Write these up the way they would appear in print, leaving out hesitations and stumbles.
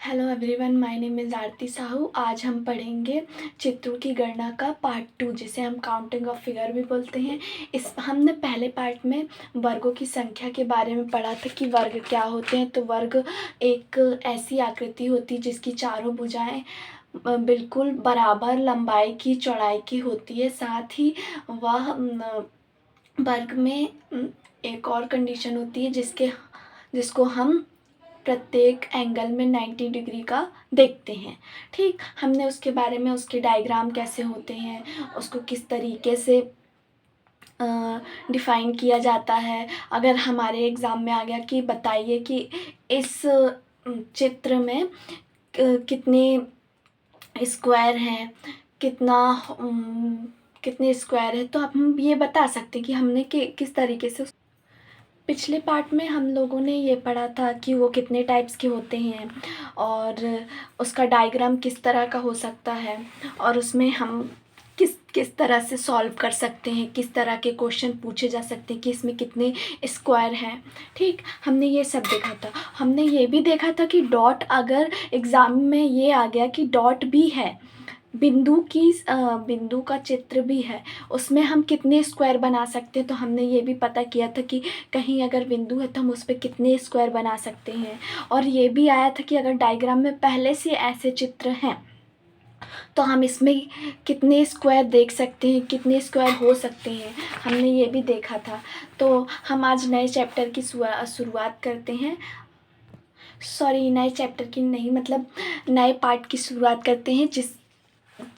Hello everyone, my name is Aarti Sahu. आज हम पढ़ेंगे चित्रों की गणना का पार्ट 2, जिसे हम काउंटिंग ऑफ फिगर भी बोलते हैं। इस हमने पहले पार्ट में वर्गों की संख्या के बारे में पढ़ा था कि वर्ग क्या होते हैं। तो वर्ग एक ऐसी आकृति होती है जिसकी चारों भुजाएं बिल्कुल बराबर लंबाई की चौड़ाई की होती है। साथ ही वह वर्ग में एक और कंडीशन होती है जिसको हम प्रत्येक एंगल में 90 डिग्री का देखते हैं। ठीक, हमने उसके बारे में, उसके डायग्राम कैसे होते हैं, उसको किस तरीके से डिफ़ाइन किया जाता है। अगर हमारे एग्ज़ाम में आ गया कि बताइए कि इस चित्र में कितने स्क्वायर हैं, कितने स्क्वायर है, तो हम ये बता सकते हैं कि हमने किस तरीके से। पिछले पार्ट में हम लोगों ने ये पढ़ा था कि वो कितने टाइप्स के होते हैं और उसका डायग्राम किस तरह का हो सकता है और उसमें हम किस किस तरह से सॉल्व कर सकते हैं, किस तरह के क्वेश्चन पूछे जा सकते हैं कि इसमें कितने स्क्वायर हैं। ठीक, हमने ये सब देखा था। हमने ये भी देखा था कि डॉट, अगर एग्ज़ाम में ये आ गया कि डॉट भी है, बिंदु का चित्र भी है, उसमें हम कितने स्क्वायर बना सकते हैं। तो हमने ये भी पता किया था कि कहीं अगर बिंदु है तो हम उस पर कितने स्क्वायर बना सकते हैं। और ये भी आया था कि अगर डायग्राम में पहले से ऐसे चित्र हैं तो हम इसमें कितने स्क्वायर देख सकते हैं, कितने स्क्वायर हो सकते हैं, हमने ये भी देखा था। तो हम आज नए चैप्टर की शुरुआत करते हैं। सॉरी, नए चैप्टर की नहीं, मतलब नए पार्ट की शुरुआत करते हैं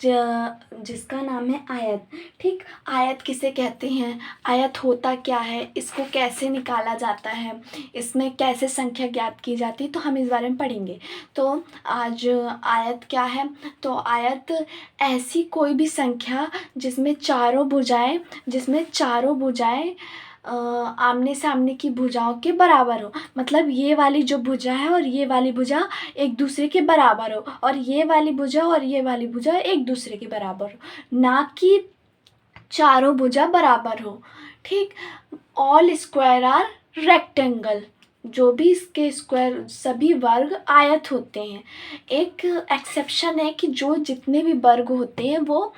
जिसका नाम है आयत। ठीक, आयत किसे कहते हैं, आयत होता क्या है, इसको कैसे निकाला जाता है, इसमें कैसे संख्या ज्ञात की जाती है, तो हम इस बारे में पढ़ेंगे। तो आज आयत क्या है, तो आयत ऐसी कोई भी संख्या जिसमें चारों भुजाएं आमने सामने की भुजाओं के बराबर हो। मतलब ये वाली जो भुजा है और ये वाली भुजा एक दूसरे के बराबर हो, और ये वाली भुजा और ये वाली भुजा एक दूसरे के बराबर हो, ना कि चारों भुजा बराबर हो। ठीक, ऑल स्क्वायर आर रेक्टेंगल, जो भी इसके स्क्वायर, सभी वर्ग आयत होते हैं। एक एक्सेप्शन है कि जो जितने भी वर्ग होते हैं वो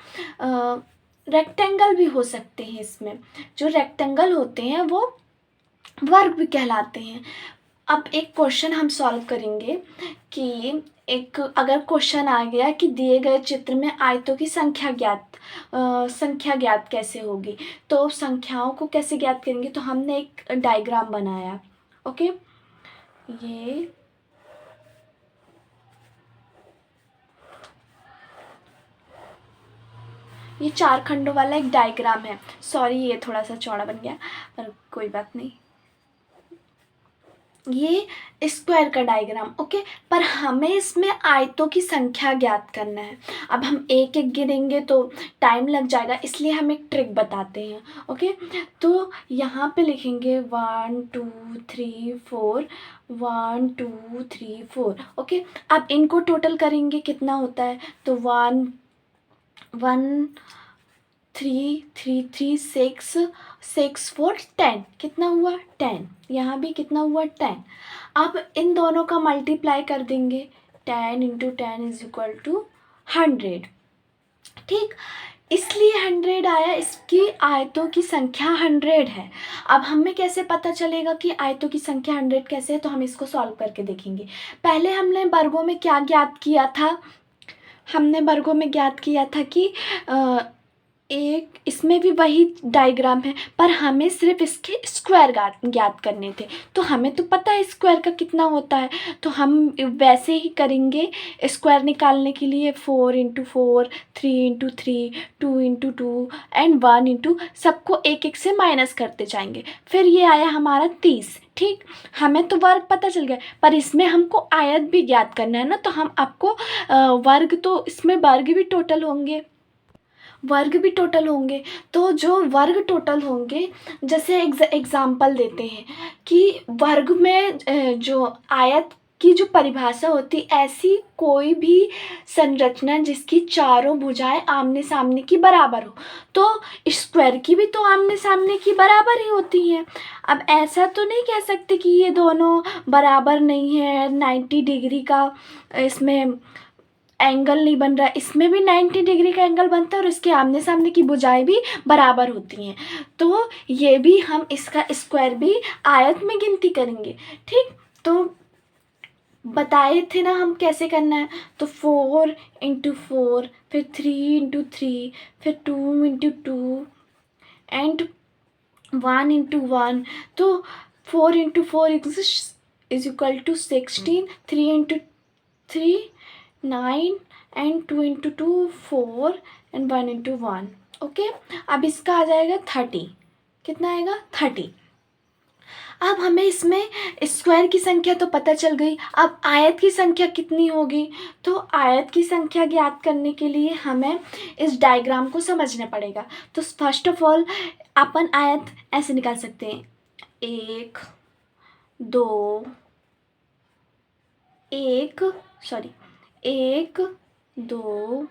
रेक्टेंगल भी हो सकते हैं। इसमें जो रेक्टेंगल होते हैं वो वर्ग भी कहलाते हैं। अब एक क्वेश्चन हम सॉल्व करेंगे कि अगर क्वेश्चन आ गया कि दिए गए चित्र में आयतों की संख्या ज्ञात कैसे होगी, तो संख्याओं को कैसे ज्ञात करेंगे। तो हमने एक डायग्राम बनाया। ओके, ये 4 खंडों वाला एक डायग्राम है। सॉरी, ये थोड़ा सा चौड़ा बन गया, पर कोई बात नहीं। ये स्क्वायर का डायग्राम। ओके, पर हमें इसमें आयतों की संख्या ज्ञात करना है। अब हम एक एक गिनेंगे तो टाइम लग जाएगा, इसलिए हम एक ट्रिक बताते हैं। ओके, तो यहाँ पे लिखेंगे 1 2 3 4, 1 2 3 4। ओके, अब इनको टोटल करेंगे, कितना होता है, तो 1 1 3 3 3 6 6 4 10, कितना हुआ 10। यहाँ भी कितना हुआ 10। अब इन दोनों का मल्टीप्लाई कर देंगे, 10 × 10 = 100। ठीक, इसलिए 100 आया, इसकी आयतों की संख्या 100 है। अब हमें कैसे पता चलेगा कि आयतों की संख्या 100 कैसे है, तो हम इसको सॉल्व करके देखेंगे। पहले हमने वर्गों में क्या ज्ञात किया था, हमने वर्गों में ज्ञात किया था कि एक इसमें भी वही डायग्राम है, पर हमें सिर्फ इसके स्क्वायर ज्ञात करने थे। तो हमें तो पता है स्क्वायर का कितना होता है, तो हम वैसे ही करेंगे। स्क्वायर निकालने के लिए 4 × 4, 3 × 3, 2 × 2 एंड 1 सबको एक एक से माइनस करते जाएंगे। फिर ये आया हमारा 30। ठीक, हमें तो वर्ग पता चल गया, पर इसमें हमको आयत भी ज्ञात करना है ना, तो हम आपको वर्ग, तो इसमें वर्ग भी टोटल होंगे। तो जो वर्ग टोटल होंगे, जैसे एग्जाम्पल देते हैं कि वर्ग में जो आयत की जो परिभाषा होती, ऐसी कोई भी संरचना जिसकी चारों भुजाएं आमने सामने की बराबर हो। तो स्क्वायर की भी तो आमने सामने की बराबर ही होती हैं। अब ऐसा तो नहीं कह सकते कि ये दोनों बराबर नहीं है, 90 डिग्री का इसमें एंगल नहीं बन रहा है, इसमें भी 90 डिग्री का एंगल बनता है और इसके आमने सामने की भुजाएं भी बराबर होती हैं। तो ये भी हम इसका स्क्वायर भी आयत में गिनती करेंगे। ठीक, तो बताए थे ना हम कैसे करना है। तो 4 × 4, फिर 3 × 3, फिर 2 × 2 एंड 1 × 1। तो 4 × 4 is equal to 16, 3 × 3 9 and 2 × 2 4 and 1 × 1। Okay, अब इसका आ जाएगा 30। कितना आएगा? 30। अब हमें इसमें स्क्वायर की संख्या तो पता चल गई, अब आयत की संख्या कितनी होगी। तो आयत की संख्या ज्ञात करने के लिए हमें इस डायग्राम को समझना पड़ेगा। तो फर्स्ट ऑफ ऑल अपन आयत ऐसे निकाल सकते हैं, 1 2 1 2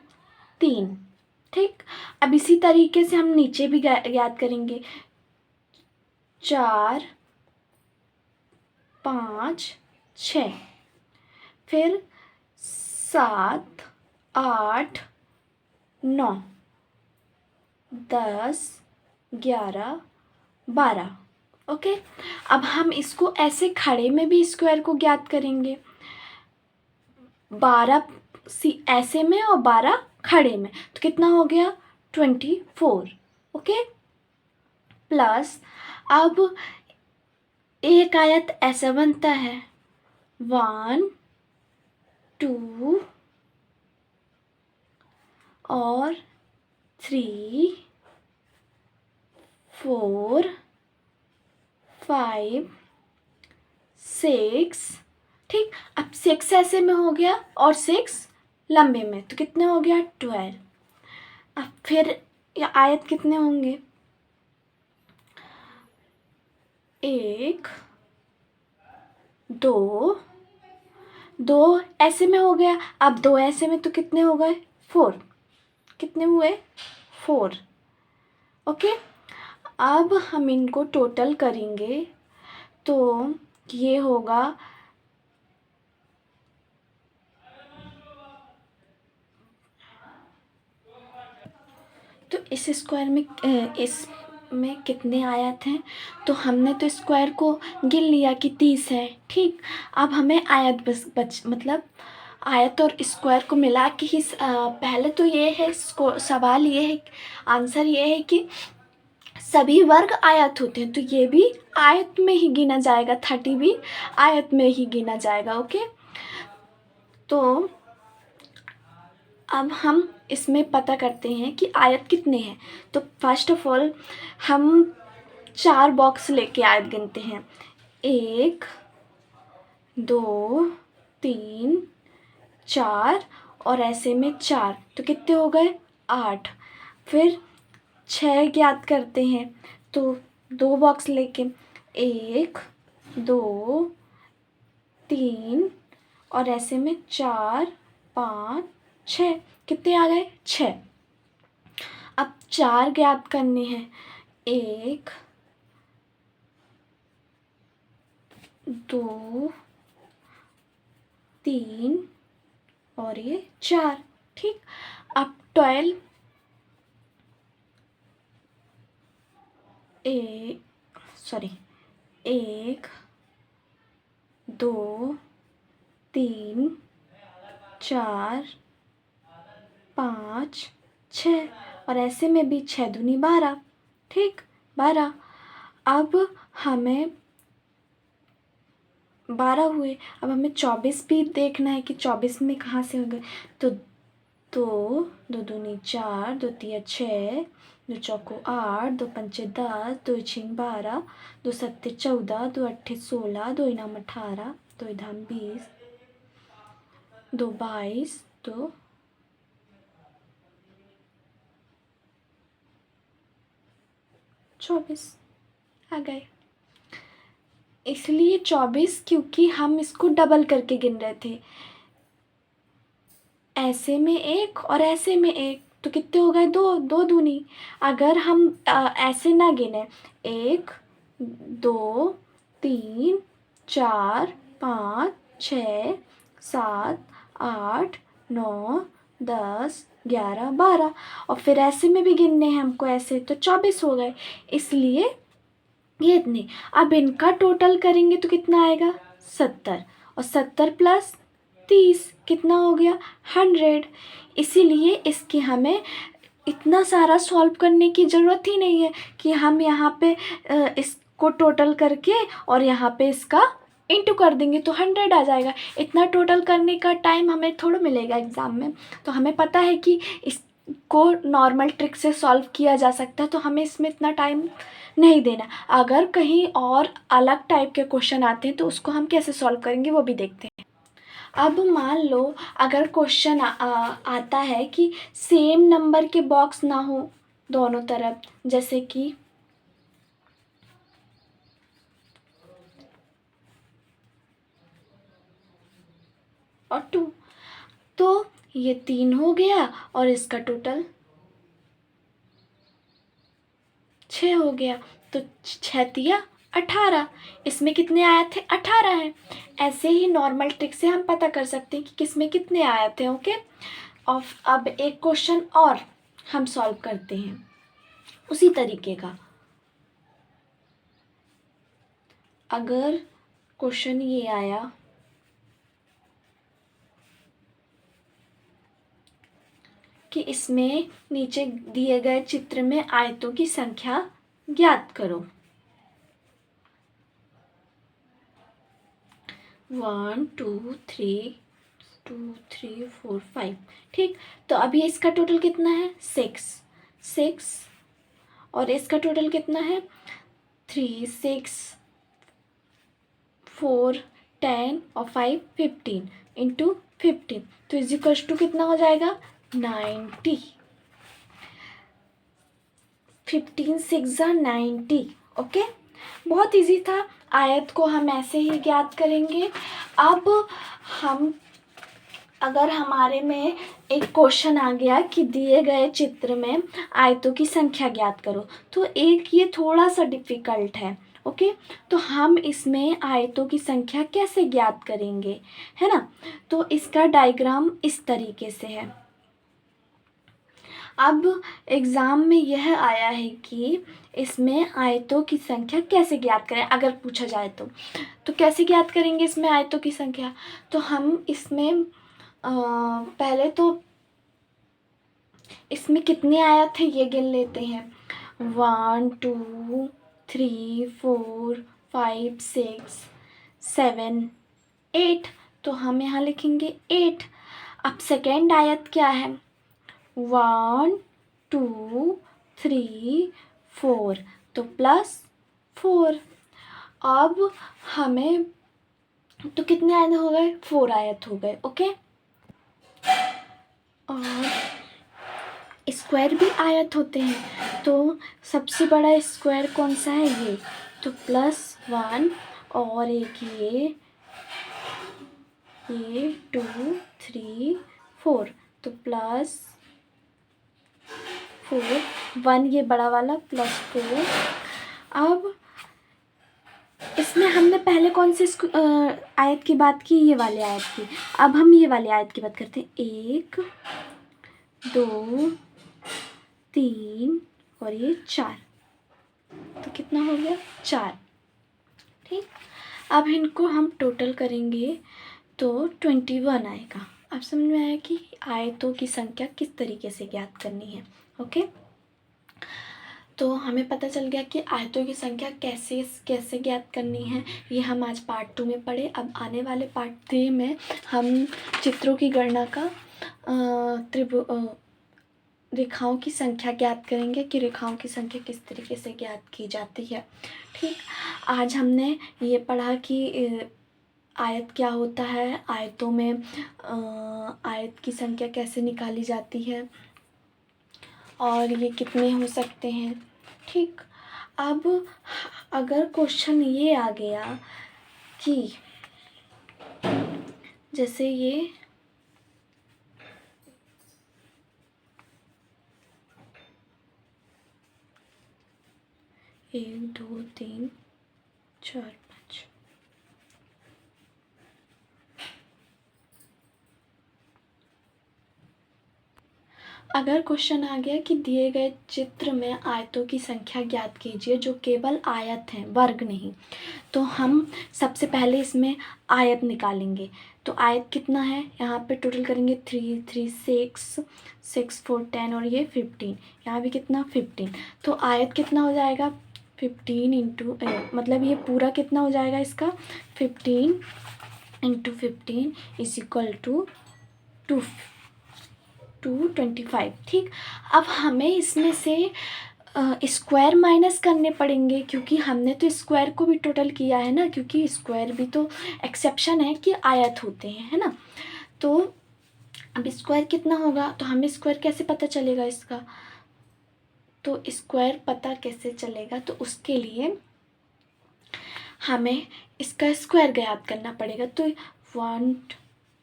3। ठीक, अब इसी तरीके से हम नीचे भी ज्ञात करेंगे, 4 5 6, फिर 7 8 9 10 11 12। ओके, अब हम इसको ऐसे खड़े में भी स्क्वायर को ज्ञात करेंगे, 12 ऐसे में और 12 खड़े में, तो कितना हो गया? 24। ओके, प्लस अब एक आयत ऐसा बनता है, 1 2 और 3 4 5 6। ठीक, अब 6 ऐसे में हो गया और 6 लंबे में, तो कितने हो गया? 12। अब फिर ये आयत कितने होंगे? 1 2 2 ऐसे में हो गया, अब 2 ऐसे में, तो कितने हो गए? 4। कितने हुए? 4। ओके, अब हम इनको टोटल करेंगे तो ये होगा, तो इस स्क्वायर में इसमें कितने आयत हैं? तो हमने तो स्क्वायर को गिन लिया कि 30 है। ठीक, अब हमें आयत बच मतलब आयत और स्क्वायर को मिला के ही पहले तो ये है, सवाल ये है, आंसर ये है कि सभी वर्ग आयत होते हैं, तो ये भी आयत में ही गिना जाएगा, 30 भी आयत में ही गिना जाएगा। ओके, तो अब हम इसमें पता करते हैं कि आयत कितने हैं। तो फर्स्ट ऑफ ऑल हम 4 बॉक्स लेके आयत गिनते हैं, 1 2 3 4 और ऐसे में 4, तो कितने हो गए? 8। फिर 6 ज्ञात करते हैं, तो 2 बॉक्स लेके, 1 2 3 और ऐसे में 4 5 6, कितने आ गए? 6। अब 4 ज्ञात करने हैं, 1 2 3 और ये 4। ठीक, अब 12 1 2 3 4 5 6 और ऐसे में भी 6 दूनी 12। ठीक, 12। अब हमें 12 हुए, अब हमें 24 भी देखना है कि 24 में कहाँ से हो गए। तो 2 2 दूनी 4, 2 तिया 6, 2 चौको 8, 2 पंचे 10, 2 छीं 12, 2 सत्ते 14, 2 अट्ठे 16, 2 इनाम 18, 2 धाम 20, 2 22, 2 24 आ गए। इसलिए 24, क्योंकि हम इसको डबल करके गिन रहे थे, ऐसे में एक और ऐसे में एक, तो कितने हो गए? दो, दो दूनी। अगर हम ऐसे ना गिने, 1 2 3 4 5 6 7 8 9 10 11 12, और फिर ऐसे में भी गिनने हैं हमको, ऐसे, तो 24 हो गए। इसलिए ये इतने। अब इनका टोटल करेंगे तो कितना आएगा? 70, और 70 प्लस 30 कितना हो गया? 100। इसीलिए इसकी हमें इतना सारा सॉल्व करने की ज़रूरत ही नहीं है कि हम यहाँ पे इसको टोटल करके और यहाँ पे इसका इंटू कर देंगे तो 100 आ जाएगा। इतना टोटल करने का टाइम हमें थोड़ा मिलेगा एग्ज़ाम में, तो हमें पता है कि इसको नॉर्मल ट्रिक से सॉल्व किया जा सकता है, तो हमें इसमें इतना टाइम नहीं देना। अगर कहीं और अलग टाइप के क्वेश्चन आते हैं तो उसको हम कैसे सॉल्व करेंगे वो भी देखते हैं। अब मान लो अगर क्वेश्चन आता है कि सेम नंबर के बॉक्स ना हो दोनों तरफ, जैसे कि और 2, तो ये 3 हो गया और इसका टोटल 6 हो गया, तो 6 तिया 18। इसमें कितने आए थे? 18 हैं। ऐसे ही नॉर्मल ट्रिक से हम पता कर सकते हैं कि किस में कितने आए थे। ओके, और अब एक क्वेश्चन और हम सॉल्व करते हैं उसी तरीके का। अगर क्वेश्चन ये आया कि इसमें नीचे दिए गए चित्र में आयतों की संख्या ज्ञात करो, 1 2 3 2 3 4 5, ठीक। तो अभी इसका टोटल कितना है? 6 और इसका टोटल कितना है? 3 6 4 10 और 5 15 इंटू 15, तो इज इक्वल्स टू कितना हो जाएगा? 90। 15 6 90। ओके, बहुत इजी था। आयत को हम ऐसे ही ज्ञात करेंगे। अब हम अगर हमारे में एक क्वेश्चन आ गया कि दिए गए चित्र में आयतों की संख्या ज्ञात करो, तो एक ये थोड़ा सा डिफ़िकल्ट है। ओके, तो हम इसमें आयतों की संख्या कैसे ज्ञात करेंगे, है ना? तो इसका डायग्राम इस तरीके से है। अब एग्ज़ाम में यह आया है कि इसमें आयतों की संख्या कैसे ज्ञात करें, अगर पूछा जाए तो कैसे ज्ञात करेंगे इसमें आयतों की संख्या? तो हम इसमें पहले तो इसमें कितने आयत थे ये गिन लेते हैं। 1 2 3 4 5 6 7 8, तो हम यहाँ लिखेंगे 8। अब सेकेंड आयत क्या है? 1 2 3 4, तो +4। अब हमें तो कितने आयत हो गए? 4 आयत हो गए। ओके, और स्क्वायर भी आयत होते हैं, तो सबसे बड़ा स्क्वायर कौन सा है? ये, तो +1, और एक ये 2 3 4, तो +4, 1 ये बड़ा वाला, +4। अब इसमें हमने पहले कौन से आयत की बात की? ये वाले आयत की। अब हम ये वाले आयत की बात करते हैं। 1 2 3 और ये 4, तो कितना हो गया? 4, ठीक। अब इनको हम टोटल करेंगे तो 21 आएगा। अब समझ में आया कि आयतों की संख्या किस तरीके से ज्ञात करनी है। ओके, तो हमें पता चल गया कि आयतों की संख्या कैसे कैसे ज्ञात करनी है। ये हम आज पार्ट 2 में पढ़े। अब आने वाले पार्ट 3 में हम चित्रों की गणना का रेखाओं की संख्या ज्ञात करेंगे कि रेखाओं की संख्या किस तरीके से ज्ञात की जाती है। ठीक, आज हमने ये पढ़ा कि आयत क्या होता है, आयतों में आयत की संख्या कैसे निकाली जाती है और ये कितने हो सकते हैं। ठीक, अब अगर क्वेश्चन ये आ गया कि जैसे ये 1 2 3 4 5, अगर क्वेश्चन आ गया कि दिए गए चित्र में आयतों की संख्या ज्ञात कीजिए जो केवल आयत हैं, वर्ग नहीं, तो हम सबसे पहले इसमें आयत निकालेंगे। तो आयत कितना है, यहाँ पे टोटल करेंगे 3 3 6 6 4 10 और ये 15, यहाँ भी कितना 15। तो आयत कितना हो जाएगा 15 इंटू मतलब ये पूरा कितना हो जाएगा इसका 15 इंटू 15 इज इक्वल टू 225। ठीक, अब हमें इसमें से स्क्वायर माइनस करने पड़ेंगे क्योंकि हमने तो स्क्वायर को भी टोटल किया है ना, क्योंकि स्क्वायर भी तो एक्सेप्शन है कि आयत होते हैं, है ना। तो अब स्क्वायर कितना होगा, तो हमें स्क्वायर कैसे पता चलेगा इसका, तो स्क्वायर पता कैसे चलेगा, तो उसके लिए हमें इसका स्क्वायर ज्ञात करना पड़ेगा। तो 1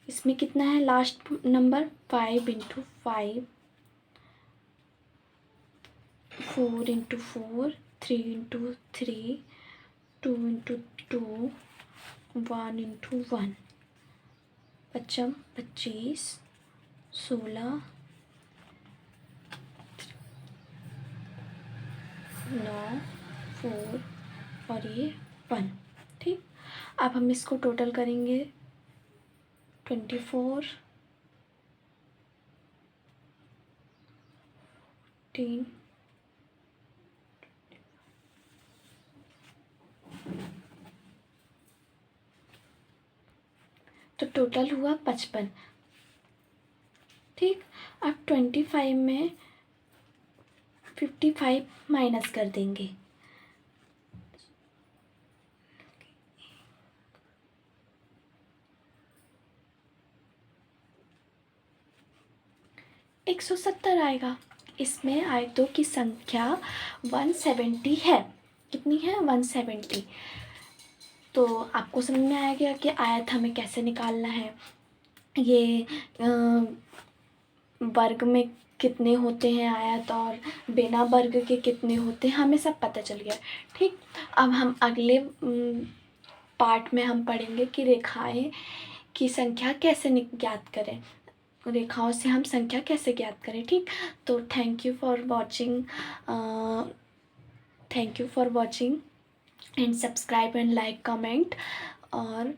इसमें कितना है last number 5 into 5 4 into 4 3 into 3 2 into 2 1 into 1 25 25 16 9 4 और ये 1। ठीक, अब हम इसको टोटल करेंगे 24 3 तो टोटल हुआ 55। ठीक, अब 25 में 55 माइनस कर देंगे, एक 170 आएगा। इसमें आयतों की संख्या 170 है। कितनी है 170। तो आपको समझ में आया गया कि आयत हमें कैसे निकालना है, ये वर्ग में कितने होते हैं आयत और बिना वर्ग के कितने होते हैं, हमें सब पता चल गया। ठीक, अब हम अगले पार्ट में हम पढ़ेंगे कि रेखाएं की संख्या कैसे ज्ञात करें, रेखाओं से हम संख्या कैसे ज्ञात करें। ठीक, तो thank you for watching and subscribe and like comment और